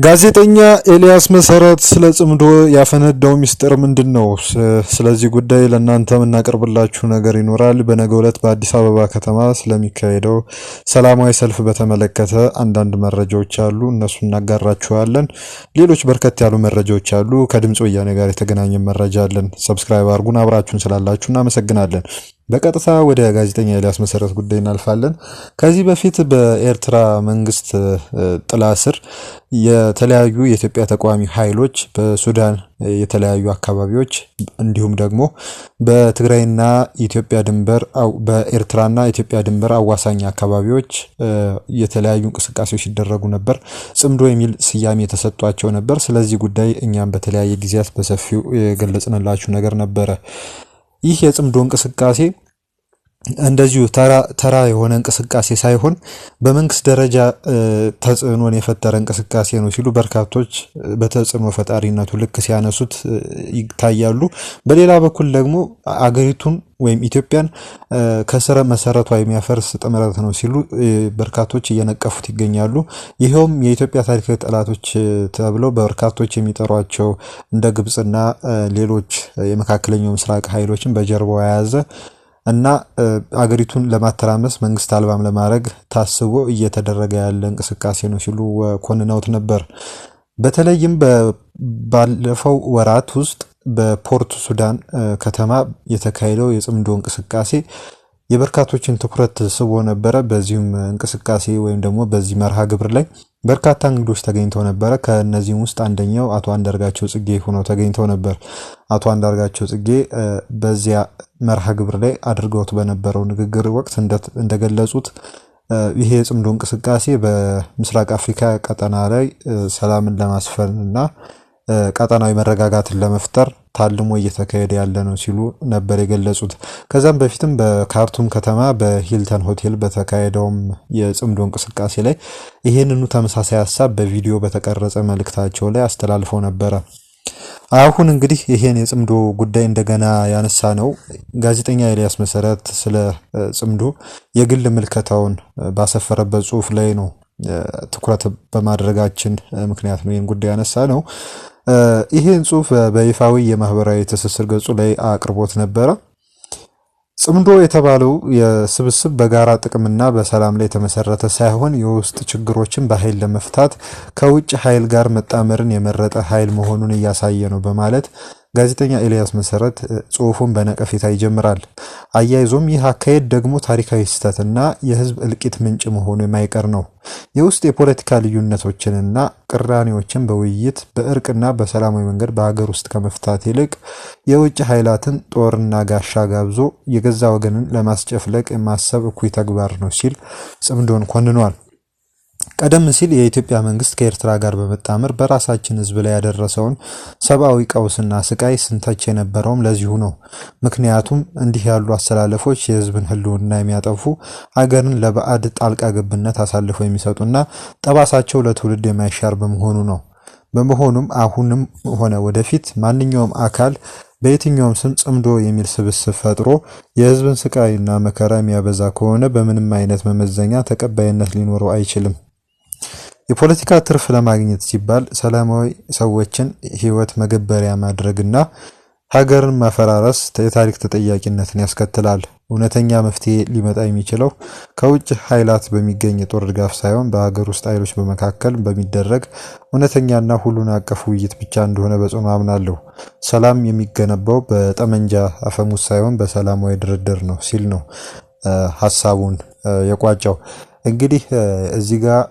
ጋዜጠኛ ኤልያስ መሰረት ስለ ጽምዶ ያፈነዳው ሚስጥር ምንድነው? ስለዚህ ጉዳይ ለእናንተ የምናቀርብላችሁ ነገር ይኖራል። በነገው ዕለት በአዲስ አበባ ከተማ ስለሚካሄደው ሰላማዊ ሰልፍ በተመለከተ አንዳንድ መረጃዎች አሉ፣ እነሱ እናጋራችኋለን። ሌሎች በርከት ያሉ መረጃዎች አሉ። ከድምጽ ወያኔ ጋር የተገናኘ መረጃ አለን። ሰብስክራይብ አድርጉን። አብራችሁን ስላላችሁ እናመሰግናለን። በቀጥታ ወደ ጋዜጠኛ ኤልያስ መሰረት ጉዳይ እናልፋለን። ከዚህ በፊት በኤርትራ መንግስት ጥላ ስር የተለያዩ የኢትዮጵያ ተቃዋሚ ኃይሎች በሱዳን የተለያዩ አካባቢዎች እንዲሁም ደግሞ በትግራይና ኢትዮጵያ ድንበር በኤርትራና ኢትዮጵያ ድንበር አዋሳኝ አካባቢዎች የተለያዩ እንቅስቃሴዎች ሲደረጉ ነበር። ጽምዶ የሚል ስያሜ ተሰጥቷቸው ነበር። ስለዚህ ጉዳይ እኛም በተለያየ ጊዜያት በሰፊው የገለጽንላችሁ ነገር ነበረ። ይህ የጽምዶ እንቅስቃሴ እንደዚሁ ተራ የሆነ እንቅስቃሴ ሳይሆን በመንግስት ደረጃ ተጽዕኖን የፈጠረ እንቅስቃሴ ነው ሲሉ በርካቶች በተጽዕኖ ፈጣሪነቱ ልክ ሲያነሱት ይታያሉ። በሌላ በኩል ደግሞ አገሪቱን ወይም ኢትዮጵያን ከስረ መሰረቷ የሚያፈርስ ጥምረት ነው ሲሉ በርካቶች እየነቀፉት ይገኛሉ። ይሄውም የኢትዮጵያ ታሪካዊ ጠላቶች ተብለው በርካቶች የሚጠሯቸው እንደ ግብጽና ሌሎች የመካከለኛው ምስራቅ ኃይሎችን በጀርባው የያዘ እና አገሪቱን ለማተራመስ መንግስት አልባም ለማድረግ ታስቦ እየተደረገ ያለ እንቅስቃሴ ነው ሲሉ ኮንነውት ነበር። በተለይም ባለፈው ወራት ውስጥ በፖርት ሱዳን ከተማ የተካሄደው የጽምዶ እንቅስቃሴ የበርካቶችን ትኩረት ስቦ ነበረ። በዚህም እንቅስቃሴ ወይም ደግሞ በዚህ መርሃ ግብር ላይ በርካታ እንግዶች ተገኝተው ነበረ። ከነዚህም ውስጥ አንደኛው አቶ አንዳርጋቸው ጽጌ ሆነው ተገኝተው ነበር። አቶ አንዳርጋቸው ጽጌ በዚያ መርሃ ግብር ላይ አድርገውት በነበረው ንግግር ወቅት እንደገለጹት ይሄ የጽምዶ እንቅስቃሴ በምስራቅ አፍሪካ ቀጠና ላይ ሰላምን ለማስፈን እና ቀጠናዊ መረጋጋትን ለመፍጠር ታልሞ እየተካሄደ ያለ ነው ሲሉ ነበር የገለጹት። ከዛም በፊትም በካርቱም ከተማ በሂልተን ሆቴል በተካሄደውም የጽምዶ እንቅስቃሴ ላይ ይሄንኑ ተመሳሳይ ሐሳብ በቪዲዮ በተቀረጸ መልእክታቸው ላይ አስተላልፈው ነበረ። አሁን እንግዲህ ይሄን የጽምዶ ጉዳይ እንደገና ያነሳ ነው ጋዜጠኛ ኤልያስ መሰረት ስለ ጽምዶ የግል ምልከታውን ባሰፈረበት ጽሁፍ ላይ ነው ትኩረት በማድረጋችን ምክንያት ነው ይሄን ጉዳይ ያነሳ ነው። ይሄን ጽሁፍ በይፋዊ የማህበራዊ ትስስር ገጹ ላይ አቅርቦት ነበረ። ጽምዶ የተባለው የስብስብ በጋራ ጥቅምና በሰላም ላይ የተመሰረተ ሳይሆን የውስጥ ችግሮችን በኃይል ለመፍታት ከውጭ ኃይል ጋር መጣመርን የመረጠ ኃይል መሆኑን እያሳየ ነው በማለት ጋዜጠኛ ኤልያስ መሰረት ጽሁፉን በነቀፌታ ይጀምራል። አያይዞም ይህ አካሄድ ደግሞ ታሪካዊ ስህተትና የህዝብ እልቂት ምንጭ መሆኑ የማይቀር ነው። የውስጥ የፖለቲካ ልዩነቶችንና ቅራኔዎችን በውይይት በእርቅና በሰላማዊ መንገድ በሀገር ውስጥ ከመፍታት ይልቅ የውጭ ኃይላትን ጦርና ጋሻ ጋብዞ የገዛ ወገንን ለማስጨፍለቅ የማሰብ እኩይ ተግባር ነው ሲል ጽምዶን ኮንኗል። ቀደም ሲል የኢትዮጵያ መንግስት ከኤርትራ ጋር በመጣመር በራሳችን ህዝብ ላይ ያደረሰውን ሰብአዊ ቀውስና ስቃይ ስንተች የነበረውም ለዚሁ ነው። ምክንያቱም እንዲህ ያሉ አስተላለፎች የህዝብን ህልውና የሚያጠፉ ሀገርን ለባዕድ ጣልቃ ገብነት አሳልፈው የሚሰጡና ጠባሳቸው ለትውልድ የማይሻር በመሆኑ ነው። በመሆኑም አሁንም ሆነ ወደፊት ማንኛውም አካል በየትኛውም ስም ጽምዶ የሚል ስብስብ ፈጥሮ የህዝብን ስቃይና መከራ የሚያበዛ ከሆነ በምንም አይነት መመዘኛ ተቀባይነት ሊኖረው አይችልም። የፖለቲካ ትርፍ ለማግኘት ሲባል ሰላማዊ ሰዎችን ህይወት መገበሪያ ማድረግና ሀገርን ማፈራረስ የታሪክ ተጠያቂነትን ያስከትላል። እውነተኛ መፍትሄ ሊመጣ የሚችለው ከውጭ ኃይላት በሚገኝ የጦር ድጋፍ ሳይሆን በሀገር ውስጥ ኃይሎች በመካከል በሚደረግ እውነተኛና ሁሉን አቀፍ ውይይት ብቻ እንደሆነ በጽኑ አምናለሁ። ሰላም የሚገነባው በጠመንጃ አፈሙዝ ሳይሆን በሰላማዊ ድርድር ነው ሲል ነው ሐሳቡን የቋጨው። እንግዲህ እዚህ ጋር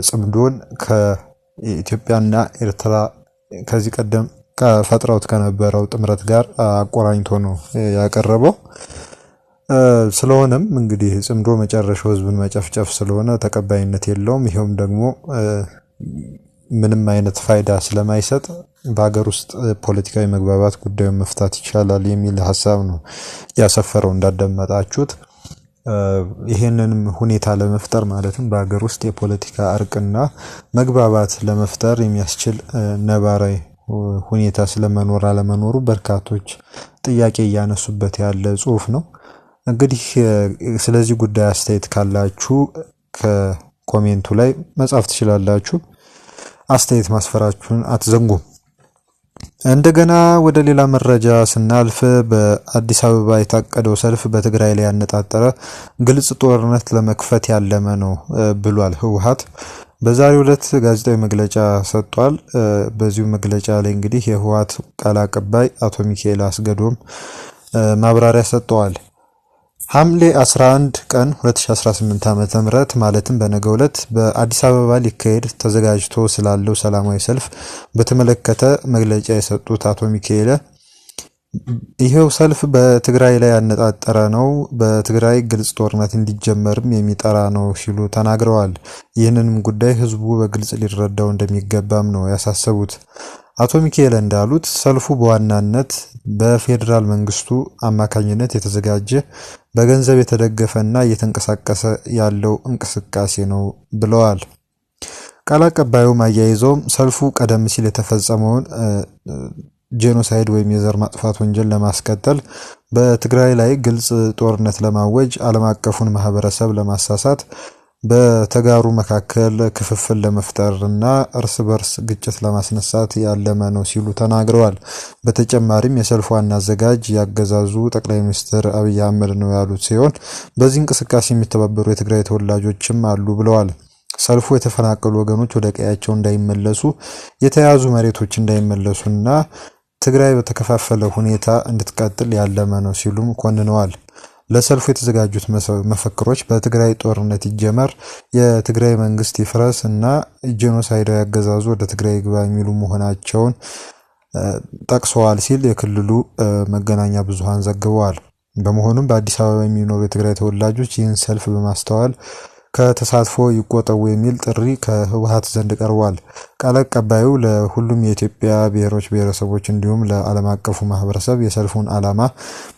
ጽምዶን ከኢትዮጵያና ኤርትራ ከዚህ ቀደም ፈጥረውት ከነበረው ጥምረት ጋር አቆራኝቶ ነው ያቀረበው። ስለሆነም እንግዲህ ጽምዶ መጨረሻው ህዝብን መጨፍጨፍ ስለሆነ ተቀባይነት የለውም። ይሄውም ደግሞ ምንም አይነት ፋይዳ ስለማይሰጥ በሀገር ውስጥ ፖለቲካዊ መግባባት ጉዳዩን መፍታት ይቻላል የሚል ሐሳብ ነው ያሰፈረው እንዳደመጣችሁት። ይሄንንም ሁኔታ ለመፍጠር ማለትም በሀገር ውስጥ የፖለቲካ እርቅና መግባባት ለመፍጠር የሚያስችል ነባራዊ ሁኔታ ስለመኖር አለመኖሩ በርካቶች ጥያቄ እያነሱበት ያለ ጽሁፍ ነው። እንግዲህ ስለዚህ ጉዳይ አስተያየት ካላችሁ ከኮሜንቱ ላይ መጻፍ ትችላላችሁ። አስተያየት ማስፈራችሁን አትዘንጉም። እንደገና ወደ ሌላ መረጃ ስናልፍ በአዲስ አበባ የታቀደው ሰልፍ በትግራይ ላይ ያነጣጠረ ግልጽ ጦርነት ለመክፈት ያለመ ነው ብሏል ህወሓት። በዛሬው ዕለት ጋዜጣዊ መግለጫ ሰጥቷል። በዚሁ መግለጫ ላይ እንግዲህ የህወሓት ቃል አቀባይ አቶ ሚካኤል አስገዶም ማብራሪያ ሰጥተዋል። ሐምሌ 11 ቀን 2018 ዓ.ም ማለትም በነገው ዕለት በአዲስ አበባ ሊካሄድ ተዘጋጅቶ ስላለው ሰላማዊ ሰልፍ በተመለከተ መግለጫ የሰጡት አቶ ሚካኤል ይሄው ሰልፍ በትግራይ ላይ ያነጣጠረ ነው፣ በትግራይ ግልጽ ጦርነት እንዲጀመርም የሚጠራ ነው ሲሉ ተናግረዋል። ይህንንም ጉዳይ ህዝቡ በግልጽ ሊረዳው እንደሚገባም ነው ያሳሰቡት። አቶ ሚካኤል እንዳሉት ሰልፉ በዋናነት በፌዴራል መንግስቱ አማካኝነት የተዘጋጀ በገንዘብ የተደገፈና እየተንቀሳቀሰ ያለው እንቅስቃሴ ነው ብለዋል። ቃል አቀባዩም አያይዘውም ሰልፉ ቀደም ሲል የተፈጸመውን ጄኖሳይድ ወይም የዘር ማጥፋት ወንጀል ለማስቀጠል በትግራይ ላይ ግልጽ ጦርነት ለማወጅ ዓለም አቀፉን ማህበረሰብ ለማሳሳት በተጋሩ መካከል ክፍፍል ለመፍጠርና እርስ በርስ ግጭት ለማስነሳት ያለመ ነው ሲሉ ተናግረዋል። በተጨማሪም የሰልፉ ዋና አዘጋጅ ያገዛዙ ጠቅላይ ሚኒስትር አብይ አህመድ ነው ያሉት ሲሆን በዚህ እንቅስቃሴ የሚተባበሩ የትግራይ ተወላጆችም አሉ ብለዋል። ሰልፉ የተፈናቀሉ ወገኖች ወደ ቀያቸው እንዳይመለሱ፣ የተያዙ መሬቶች እንዳይመለሱና ትግራይ በተከፋፈለ ሁኔታ እንድትቀጥል ያለመ ነው ሲሉም ኮንነዋል። ለሰልፉ የተዘጋጁት መፈክሮች በትግራይ ጦርነት ይጀመር፣ የትግራይ መንግስት ይፍረስ እና ጄኖሳይዳዊ አገዛዙ ወደ ትግራይ ይግባ የሚሉ መሆናቸውን ጠቅሰዋል ሲል የክልሉ መገናኛ ብዙሃን ዘግበዋል። በመሆኑም በአዲስ አበባ የሚኖሩ የትግራይ ተወላጆች ይህን ሰልፍ በማስተዋል ከተሳትፎ ይቆጠቡ የሚል ጥሪ ከህወሓት ዘንድ ቀርቧል። ቃል አቀባዩ ለሁሉም የኢትዮጵያ ብሔሮች ብሔረሰቦች እንዲሁም ለዓለም አቀፉ ማህበረሰብ የሰልፉን ዓላማ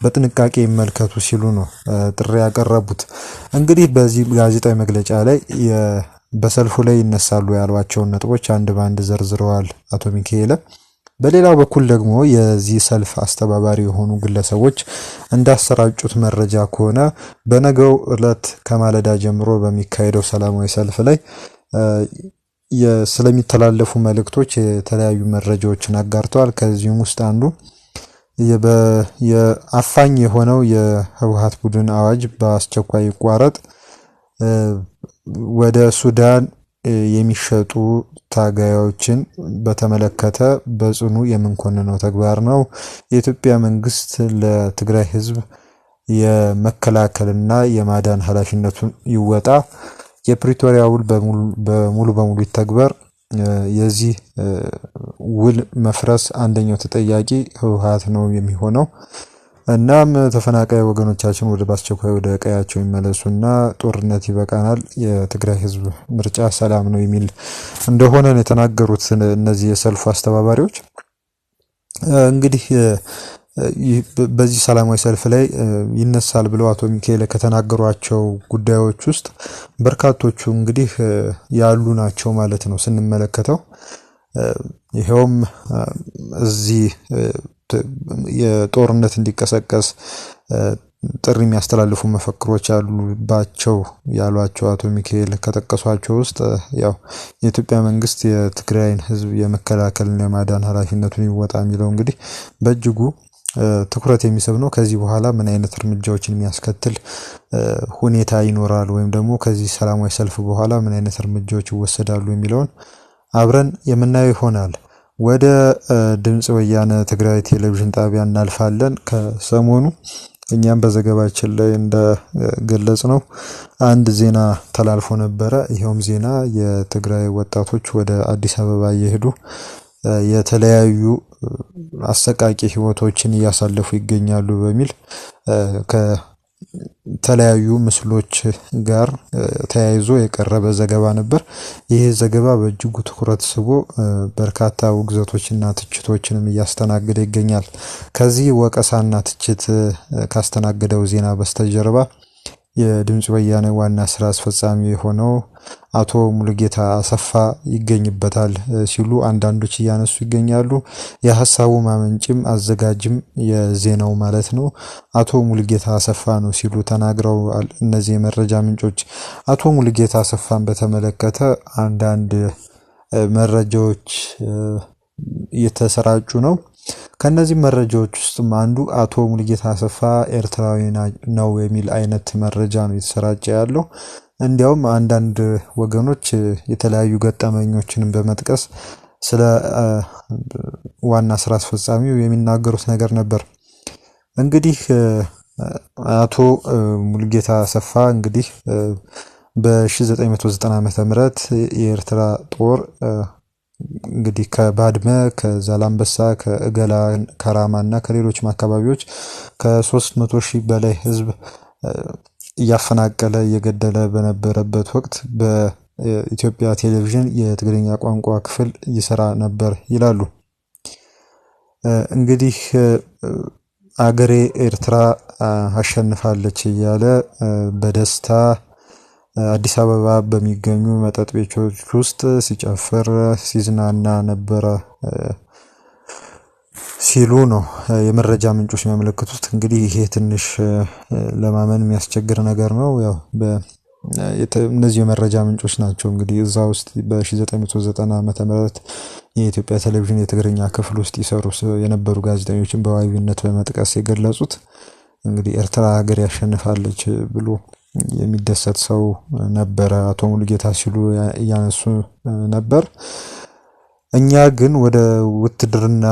በጥንቃቄ ይመልከቱ ሲሉ ነው ጥሪ ያቀረቡት። እንግዲህ በዚህ ጋዜጣዊ መግለጫ ላይ በሰልፉ ላይ ይነሳሉ ያሏቸውን ነጥቦች አንድ ባንድ ዘርዝረዋል አቶ ሚካኤል። በሌላው በኩል ደግሞ የዚህ ሰልፍ አስተባባሪ የሆኑ ግለሰቦች እንዳሰራጩት መረጃ ከሆነ በነገው ዕለት ከማለዳ ጀምሮ በሚካሄደው ሰላማዊ ሰልፍ ላይ ስለሚተላለፉ መልእክቶች የተለያዩ መረጃዎችን አጋርተዋል። ከዚህም ውስጥ አንዱ የአፋኝ የሆነው የህወሓት ቡድን አዋጅ በአስቸኳይ ይቋረጥ፣ ወደ ሱዳን የሚሸጡ ታጋዮችን በተመለከተ በጽኑ የምንኮንነው ተግባር ነው። የኢትዮጵያ መንግስት ለትግራይ ህዝብ የመከላከልና የማዳን ኃላፊነቱን ይወጣ፣ የፕሪቶሪያ ውል በሙሉ በሙሉ ይተግበር። የዚህ ውል መፍረስ አንደኛው ተጠያቂ ህወሓት ነው የሚሆነው። እናም ተፈናቃይ ወገኖቻችን ወደ በአስቸኳይ ወደ ቀያቸው ይመለሱና ጦርነት ይበቃናል፣ የትግራይ ህዝብ ምርጫ ሰላም ነው የሚል እንደሆነ ነው የተናገሩት እነዚህ የሰልፉ አስተባባሪዎች። እንግዲህ በዚህ ሰላማዊ ሰልፍ ላይ ይነሳል ብለው አቶ ሚካኤል ከተናገሯቸው ጉዳዮች ውስጥ በርካቶቹ እንግዲህ ያሉ ናቸው ማለት ነው ስንመለከተው። ይሄውም እዚህ የጦርነት እንዲቀሰቀስ ጥሪ የሚያስተላልፉ መፈክሮች አሉባቸው ያሏቸው አቶ ሚካኤል ከጠቀሷቸው ውስጥ ያው የኢትዮጵያ መንግስት የትግራይን ህዝብ የመከላከልና የማዳን ኃላፊነቱን ይወጣ የሚለው እንግዲህ በእጅጉ ትኩረት የሚስብ ነው። ከዚህ በኋላ ምን አይነት እርምጃዎችን የሚያስከትል ሁኔታ ይኖራል ወይም ደግሞ ከዚህ ሰላማዊ ሰልፍ በኋላ ምን አይነት እርምጃዎች ይወሰዳሉ የሚለውን አብረን የምናየው ይሆናል። ወደ ድምጽ ወያነ ትግራይ ቴሌቪዥን ጣቢያ እናልፋለን። ከሰሞኑ እኛም በዘገባችን ላይ እንደገለጽ ነው አንድ ዜና ተላልፎ ነበረ። ይሄውም ዜና የትግራይ ወጣቶች ወደ አዲስ አበባ እየሄዱ የተለያዩ አሰቃቂ ህይወቶችን እያሳለፉ ይገኛሉ በሚል ከተለያዩ ምስሎች ጋር ተያይዞ የቀረበ ዘገባ ነበር። ይህ ዘገባ በእጅጉ ትኩረት ስቦ በርካታ ውግዘቶችና ትችቶችንም እያስተናገደ ይገኛል። ከዚህ ወቀሳና ትችት ካስተናገደው ዜና በስተጀርባ የድምጽ ወያነ ዋና ስራ አስፈጻሚ የሆነው አቶ ሙሉጌታ አሰፋ ይገኝበታል ሲሉ አንዳንዶች እያነሱ ይገኛሉ። የሐሳቡ ማመንጭም አዘጋጅም የዜናው ማለት ነው አቶ ሙሉጌታ አሰፋ ነው ሲሉ ተናግረዋል። እነዚህ የመረጃ ምንጮች አቶ ሙሉጌታ አሰፋን በተመለከተ አንዳንድ መረጃዎች እየተሰራጩ ነው። ከነዚህ መረጃዎች ውስጥም አንዱ አቶ ሙሉጌታ አሰፋ ኤርትራዊ ነው የሚል አይነት መረጃ ነው የተሰራጨ ያለው። እንዲያውም አንዳንድ ወገኖች የተለያዩ ገጠመኞችን በመጥቀስ ስለ ዋና ስራ አስፈጻሚው የሚናገሩት ነገር ነበር። እንግዲህ አቶ ሙሉጌታ አሰፋ እንግዲህ በ1990 ዓመተ ምህረት የኤርትራ ጦር እንግዲህ ከባድመ ከዛላምበሳ ከእገላ ከራማና ከሌሎችም አካባቢዎች ከ300 ሺህ በላይ ህዝብ እያፈናቀለ እየገደለ በነበረበት ወቅት በኢትዮጵያ ቴሌቪዥን የትግርኛ ቋንቋ ክፍል ይሰራ ነበር ይላሉ። እንግዲህ አገሬ ኤርትራ አሸንፋለች እያለ በደስታ አዲስ አበባ በሚገኙ መጠጥ ቤቶች ውስጥ ሲጨፍር ሲዝናና ነበረ ሲሉ ነው የመረጃ ምንጮች የሚያመለክቱት። እንግዲህ ይሄ ትንሽ ለማመን የሚያስቸግር ነገር ነው። ያው እነዚህ የመረጃ ምንጮች ናቸው እንግዲህ እዛ ውስጥ በ1990 ዓመተ ምህረት የኢትዮጵያ ቴሌቪዥን የትግርኛ ክፍል ውስጥ ይሰሩ የነበሩ ጋዜጠኞችን በዋቢነት በመጥቀስ የገለጹት። እንግዲህ ኤርትራ ሀገር ያሸንፋለች ብሎ የሚደሰት ሰው ነበረ አቶ ሙሉጌታ ሲሉ እያነሱ ነበር። እኛ ግን ወደ ውትድርና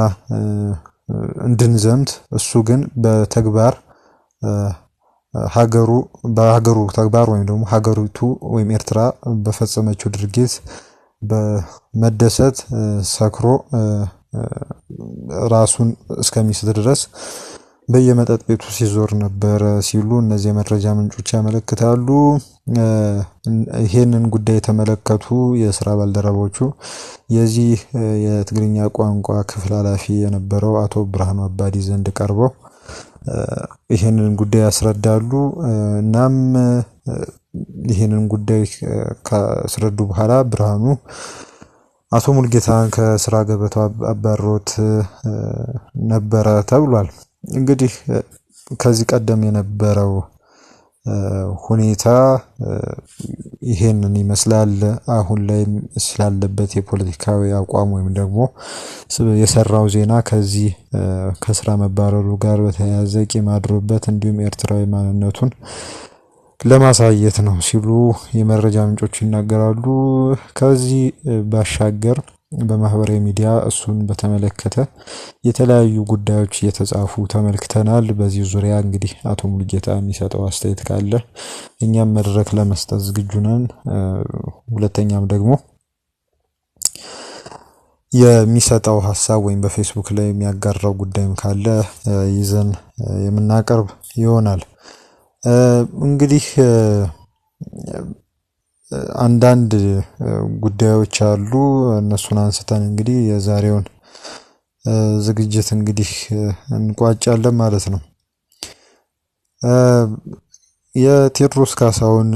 እንድንዘምት እሱ ግን በተግባር በሀገሩ ተግባር ወይም ደግሞ ሀገሪቱ ወይም ኤርትራ በፈጸመችው ድርጊት በመደሰት ሰክሮ ራሱን እስከሚስት ድረስ በየመጠጥ ቤቱ ሲዞር ነበር ሲሉ እነዚህ የመረጃ ምንጮች ያመለክታሉ። ይሄንን ጉዳይ የተመለከቱ የስራ ባልደረቦቹ የዚህ የትግርኛ ቋንቋ ክፍል ኃላፊ የነበረው አቶ ብርሃኑ አባዲ ዘንድ ቀርበው ይሄንን ጉዳይ ያስረዳሉ። እናም ይሄንን ጉዳይ ካስረዱ በኋላ ብርሃኑ አቶ ሙሉጌታን ከስራ ገበታው አባሮት ነበረ ተብሏል። እንግዲህ ከዚህ ቀደም የነበረው ሁኔታ ይሄንን ይመስላል። አሁን ላይ ስላለበት የፖለቲካዊ አቋም ወይም ደግሞ የሰራው ዜና ከዚህ ከስራ መባረሩ ጋር በተያያዘ ቂም አድሮበት እንዲሁም ኤርትራዊ ማንነቱን ለማሳየት ነው ሲሉ የመረጃ ምንጮች ይናገራሉ። ከዚህ ባሻገር በማህበራዊ ሚዲያ እሱን በተመለከተ የተለያዩ ጉዳዮች እየተጻፉ ተመልክተናል። በዚህ ዙሪያ እንግዲህ አቶ ሙሉጌታ የሚሰጠው አስተያየት ካለ እኛም መድረክ ለመስጠት ዝግጁ ነን። ሁለተኛም ደግሞ የሚሰጠው ሀሳብ ወይም በፌስቡክ ላይ የሚያጋራው ጉዳይም ካለ ይዘን የምናቀርብ ይሆናል። እንግዲህ አንዳንድ ጉዳዮች አሉ። እነሱን አንስተን እንግዲህ የዛሬውን ዝግጅት እንግዲህ እንቋጫለን ማለት ነው። የቴዎድሮስ ካሳሁን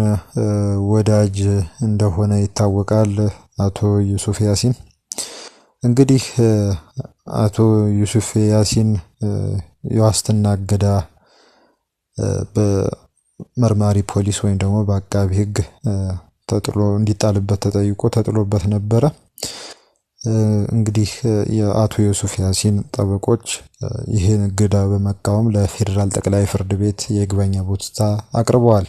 ወዳጅ እንደሆነ ይታወቃል አቶ ዩሱፍ ያሲን። እንግዲህ አቶ ዩሱፍ ያሲን የዋስትና እገዳ በመርማሪ ፖሊስ ወይም ደግሞ በአቃቢ ሕግ ተጥሎ እንዲጣልበት ተጠይቆ ተጥሎበት ነበረ። እንግዲህ የአቶ ዩሱፍ ያሲን ጠበቆች ይህን እገዳ በመቃወም ለፌዴራል ጠቅላይ ፍርድ ቤት የይግባኝ አቤቱታ አቅርበዋል።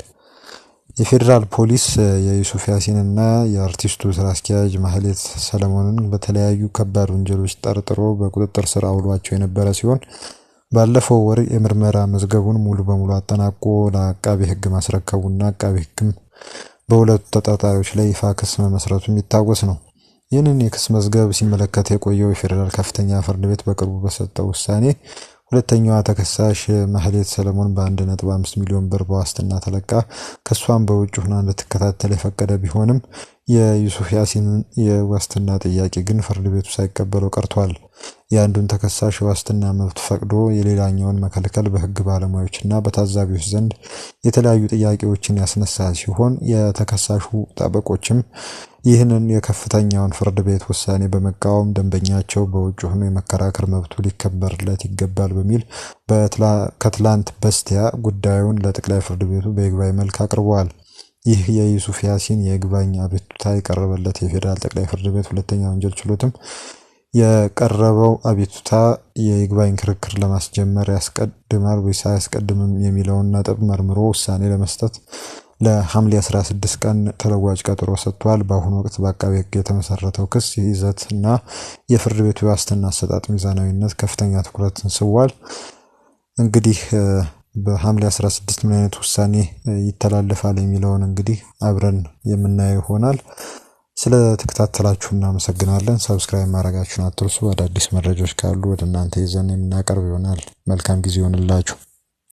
የፌዴራል ፖሊስ የዩሱፍ ያሲንና የአርቲስቱ ስራ አስኪያጅ ማህሌት ሰለሞንን በተለያዩ ከባድ ወንጀሎች ጠርጥሮ በቁጥጥር ስር አውሏቸው የነበረ ሲሆን ባለፈው ወር የምርመራ መዝገቡን ሙሉ በሙሉ አጠናቆ ለአቃቢ ሕግ ማስረከቡና አቃቢ ሕግም በሁለቱ ተጠርጣሪዎች ላይ ይፋ ክስ መመስረቱ የሚታወስ ነው። ይህንን የክስ መዝገብ ሲመለከት የቆየው የፌዴራል ከፍተኛ ፍርድ ቤት በቅርቡ በሰጠው ውሳኔ ሁለተኛዋ ተከሳሽ ማህሌት ሰለሞን በ1.5 ሚሊዮን ብር በዋስትና ተለቃ ክሷን በውጭ ሆና እንድትከታተል የፈቀደ ቢሆንም የዩሱፍ ያሲንን የዋስትና ጥያቄ ግን ፍርድ ቤቱ ሳይቀበለው ቀርቷል። የአንዱን ተከሳሽ ዋስትና መብት ፈቅዶ የሌላኛውን መከልከል በህግ ባለሙያዎችና በታዛቢዎች ዘንድ የተለያዩ ጥያቄዎችን ያስነሳ ሲሆን የተከሳሹ ጠበቆችም ይህንን የከፍተኛውን ፍርድ ቤት ውሳኔ በመቃወም ደንበኛቸው በውጭ ሆኖ የመከራከር መብቱ ሊከበርለት ይገባል በሚል ከትላንት በስቲያ ጉዳዩን ለጠቅላይ ፍርድ ቤቱ በይግባኝ መልክ አቅርበዋል። ይህ የዩሱፍ ያሲን የይግባኝ አቤቱታ የቀረበለት የፌዴራል ጠቅላይ ፍርድ ቤት ሁለተኛ ወንጀል ችሎትም የቀረበው አቤቱታ የይግባኝ ክርክር ለማስጀመር ያስቀድማል ወይስ አያስቀድምም የሚለውን ነጥብ መርምሮ ውሳኔ ለመስጠት ለሐምሌ 16 ቀን ተለዋጭ ቀጠሮ ሰጥቷል። በአሁኑ ወቅት በአቃቤ ሕግ የተመሰረተው ክስ ይዘት እና የፍርድ ቤቱ ዋስትና አሰጣጥ ሚዛናዊነት ከፍተኛ ትኩረትን ስቧል። እንግዲህ በሐምሌ 16 ምን አይነት ውሳኔ ይተላለፋል የሚለውን እንግዲህ አብረን የምናየው ይሆናል። ስለ ተከታተላችሁ እናመሰግናለን። ሰብስክራይብ ማድረጋችሁን አትርሱ። አዳዲስ መረጃዎች ካሉ ወደ እናንተ ይዘን የምናቀርብ ይሆናል። መልካም ጊዜ ይሁንላችሁ።